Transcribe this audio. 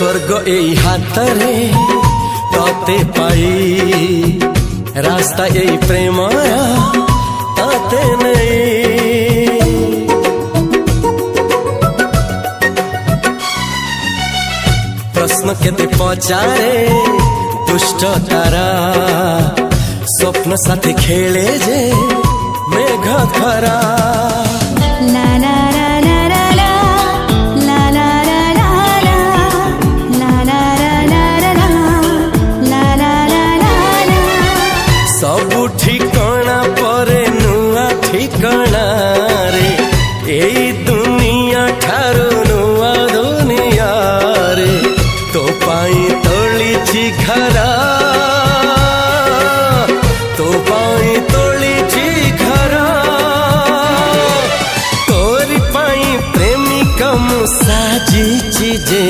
स्वर्ग एई हातरे तते पाई रास्ता एई प्रेमया तते नहीं। प्रश्न केते पचारे दुष्ट तारा स्वप्न साथी खेले जे मेघ खरा। ला ला ला ला ला ला ला ला ला ला ला ला ला ला। सबु ठिकाना परे नुआ ठिकाना रे एई दुनिया ठारू नुआ दुनिया रे। तो पाई तोलिछि घरा तो पाई तोलिछि घरा तोरी पाई प्रेमिका मु साजिछि जे।